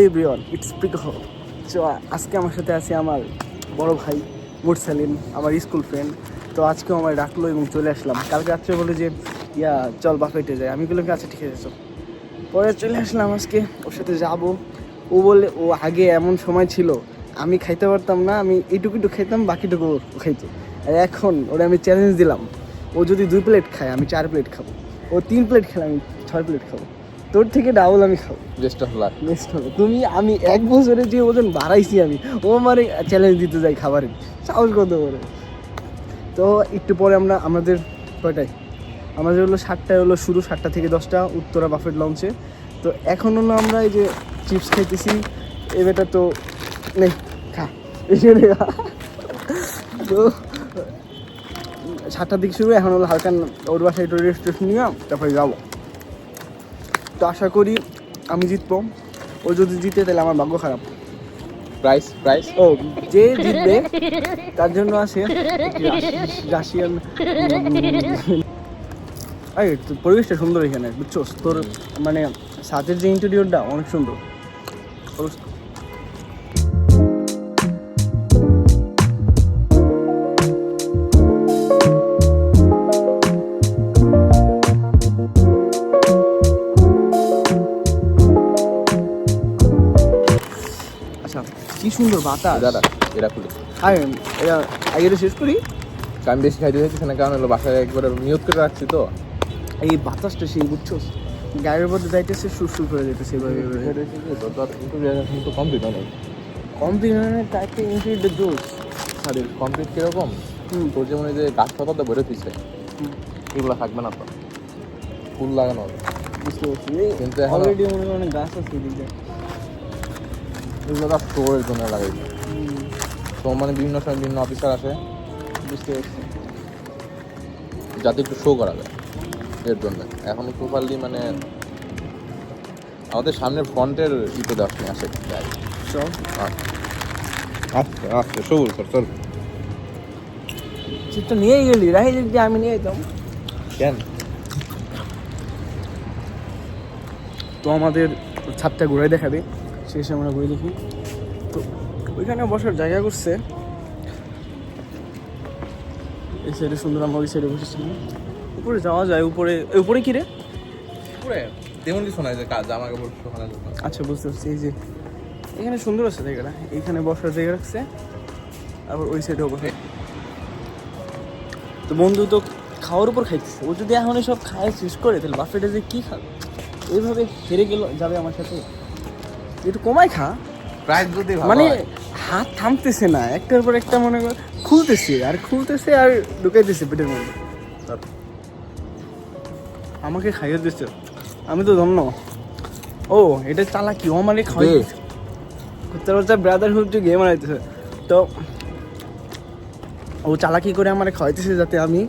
Everyone, it's pico. So আজকে আমার সাথে আছে আমার বড় ভাই মুরসালিন, আমার স্কুল ফ্রেন্ড। তো আজকেও আমার ডাকলো এবং চলে আসলাম। কালকে রাত্রে বলে যে চল বাফেটে যাই, আমি বললাম আচ্ছা ঠিক আছে চল। পরে চলে আসলাম আজকে ওর সাথে যাব। ও বলে ও আগে এমন সময় ছিল আমি খাইতে পারতাম না, আমি এইটুকু খাইতাম, বাকিটুকু ও খাইতো। আর এখন ওরা আমি চ্যালেঞ্জ দিলাম, ও যদি 2 প্লেট খায় আমি 4 প্লেট খাবো, ও 3 প্লেট খেলে আমি 6 প্লেট খাবো। তোর থেকে ডাবল আমি খাবো। Best of luck. আমি 1 বছরে যে ওজন বাড়াইছি আমি, ও আমার চ্যালেঞ্জ দিতে যাই খাবারের, সাহস কত করে। তো একটু পরে আমাদের কয়টায় আমাদের হলো 7টায় হলো শুরু, 7টা থেকে 10টা উত্তরা বাফেট লঞ্চে। তো এখন হলো আমরা এই যে চিপস খাইতেছি, এবারটা তো নেই খা এখানে খা। তো 7টার দিকে শুরু, এখন হলো হালকা ওর বাসায় একটু রেস্টুরেন্ট নিয়ে তারপরে যাবো। তো আশা করি আমি জিতবো, ও যদি জিতে তাহলে আমার ভাগ্য খারাপ। প্রাইস ও যে জিতবে তার জন্য আছে রাশিয়ান। আরে পরিবেশটা সুন্দর এখানে, বুঝছো? তোর মানে সাথের যে ইন্টেরিয়রটা অনেক সুন্দর। আচ্ছা কি সুন্দর বাতাস দাদা, এটা খুলে আরে এটা আগে শেষ করি। আমি বেশি খাইতে চাইতেছি না, কারণ হলো বাসায় একবারে নিয়োগ করে রাখছি তো। এই বাতাসটা সেই, বুঝছো, গায়ের মধ্যে যাইতেছে, সুর করে যেতেছে এভাবে। কিন্তু কমপ্লিট অনেক কম দিনের টাইপে ইনক্রিড জোস শাড়ির কমপ্লিট কিরকম। তোর যেমন এই যে গাছ পাতা ভরে দিচ্ছে, এগুলো থাকবে না তো, ফুল লাগানো হবে। বুঝতে পারছি, কিন্তু এখন অলরেডি মনে হয় অনেক গাছ আছে এদিকে। এগুলো তার স্টোরের জন্য লাগাইছে। তো মানে বিভিন্ন সময় বিভিন্ন অফিসার আসে, বুঝতে পারছি, যাতে একটু শো করা যায় এর জন্য। এখন প্রপারলি মানে আমাদের সামনের ফ্রন্টের ইতে দেওয়া আসে গাড়ি। চল আচ্ছা আচ্ছা সবুজ কর চল। তুই তো নিয়েই গেলি, রাহি যদি আমি নিয়ে যেতাম। কেন? তো আমাদের ছাদটা ঘুরে দেখাবে, শেষে আমরা ঘুরে দেখি। তো ওইখানে বসার জায়গা করছে, এই সাইডে সুন্দর, আমরা ওই সাইডে বসেছিলাম। উপরে যাওয়া যায়, উপরে কি রে? পুরে তেমন কিছু নাই যে জামা কাপড় শুকানোর জন্য। আচ্ছা বুঝতে পারছি, এই যে এখানে সুন্দর আছে জায়গাটা, এইখানে বসার জায়গা রাখছে, আবার ওই সাইডেও বসে। তো বন্ধু তো খাওয়ার উপর খাইতেছে, ও যদি এখন সব খায় শেষ করে তাহলে বাফেটে যে কী খাবে, এইভাবে হেরে গেল যাবে আমার সাথে। একটু কমাই খা, প্রাইস যদি মানে হাত থামতেছে না, একটার পর একটা মনে কর খুলতেছে আর ঢুকাইতেছে পেটের মধ্যে। আমাকে খাইয়ে দিচ্ছে, আমি তো ধন্য। ও এটা চালাকি, ও আমাকে খাওয়াইতেছে, ব্রাদারহুড যে গেম আনাইতেছে। তো ও চালাকি করে আমার খাওয়াইতেছে যাতে আমি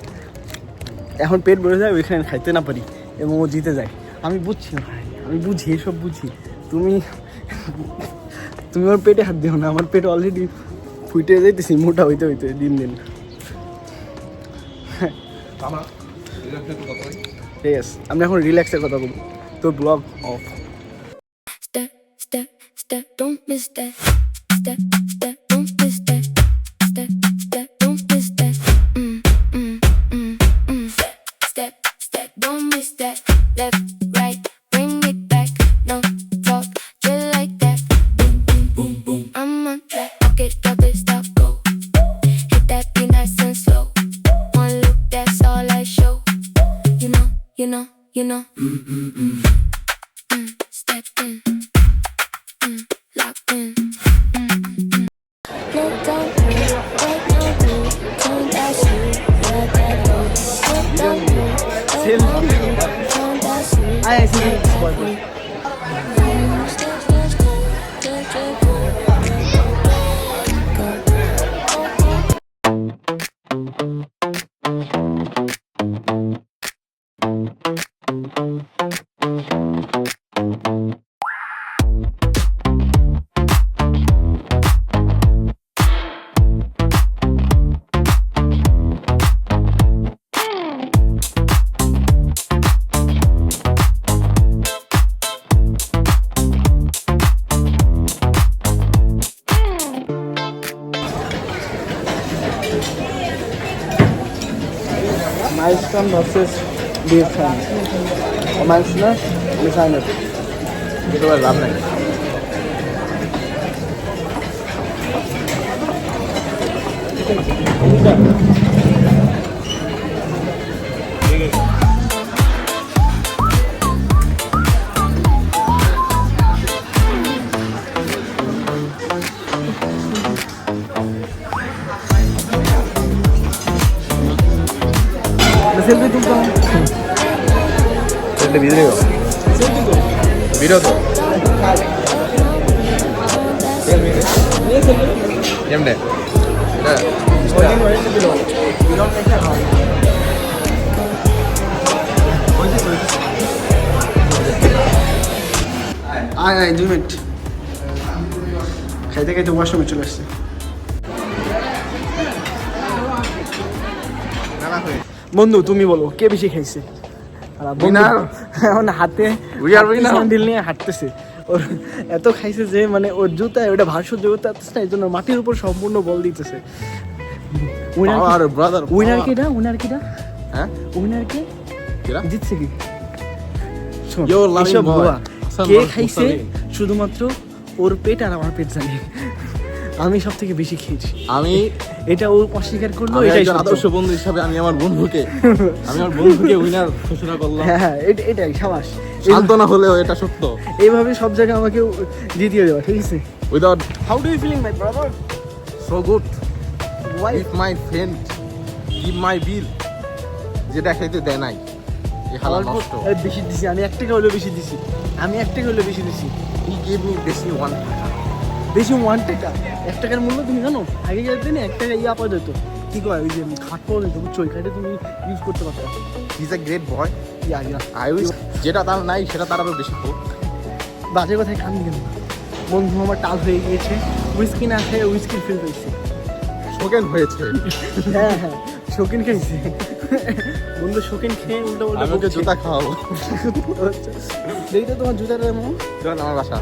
এখন পেট ভরে যায়, ওইখানে খাইতে না পারি এবং ও জিতে যায়। আমি বুঝছি ভাই, আমি বুঝি, এসব বুঝি। তুমি ওর পেটে হাত দিও না, আমার পেট অলরেডি ফুটে যাইতেছি মোটা হইতে দিন। ঠিক আছে, আমরা এখন রিল্যাক্সের কথা বলবো। তো blog of. Step, don't miss that. Step, don't miss that. Step, don't miss that. Step, don't miss that. Left, right, bring it back. No talk, just like that. Boom, boom, boom, boom. I'm on track. Walk it, stop, go. Hit that beat nice and slow. One look, that's all I show. You know. Step in. Locked in. Look, don't move, wait, don't move. Turn that shit, let that go. Look, don't move, wait, don't move. Turn that shit, I see let this that boy. go. Pakistan versus Vietnam. Meinst du nicht? Wir sind nicht. যেটা বলে লাভ নাই। Selfie তুলতে হবে। এটা video video তো কেমনে আয় আয় 2 মিনিট খাইতে খাইতে ওয়াশরুমে চলে আসছে। বন্ধু তুমি বলো কে বেশি খাইছে? Winner. এখন হাতে We are winner. স্যান্ডেল নিয়ে হাঁটতেছে, ওর এত খাইছে যে মানে ওর জুতায় ওটা ভারসাম্য জুতা আসছে না, এই জন্য মাটির উপর সম্পূর্ণ বল দিতেছে। Power, brother, winner power. কিটা? উইনার কিটা? হ্যাঁ উইনার কে কিরা জিতছে কি? শোন, Yo, Lamin এসব boy. ভুয়া। Hasan কে Maruf খাইছে Musalim. শুধুমাত্র ওর পেট আর আমার পেট জানে। আমি সব থেকে বেশি খেয়েছি, আমি এটা ও অস্বীকার করলো, আমি এটাই একজন সত্য। আদর্শ বন্ধু হিসাবে আমি আমার বন্ধুকে উইনার ঘোষণা করলাম। হ্যাঁ এটাই সাবাস। শান্ত না হলেও এটা সত্য। এইভাবে সব জায়গায় আমাকে জিতিয়ে দেওয়া, ঠিক আছে? Without how do you feeling my brother? So good why? If my friend give my bill, যেটা খেতে দেয় নাই এই হালা নষ্ট। বেশি দিছি আমি, 1 টাকা হলেও বেশি দিছি আমি, 1 টাকা হলেও বেশি দিছি। হি গিভ মি বেশি 1 টাকা। বেশি 1 টাকা? 1 টাকার মূল্য তুমি জানো? আগেকার দিনে 1 টাকা ইয়া পাওয়া যেত, কি কয় ওই যে খাট পাওয়া যেত, বুঝছো? ওই খাটে তুমি ইউজ করতে পারতো। He is a great boy. Yeah yeah I wish যেটা তার নাই সেটা তার আরো বেশি হোক। বাজে কথায় কান দিবেন না। বন্ধু আমার টাল হয়ে গিয়েছে, উইস্কি না খেয়ে উইস্কির ফিল হয়েছে। শোকেন হয়েছে। হ্যাঁ হ্যাঁ শৌখিন খেয়েছে বন্ধু, শৌখিন খেয়ে উল্টো উল্টো আমি ওকে জুতা খাওয়াবো। এইটা তোমার জুতার এমন চল আমার বাসা।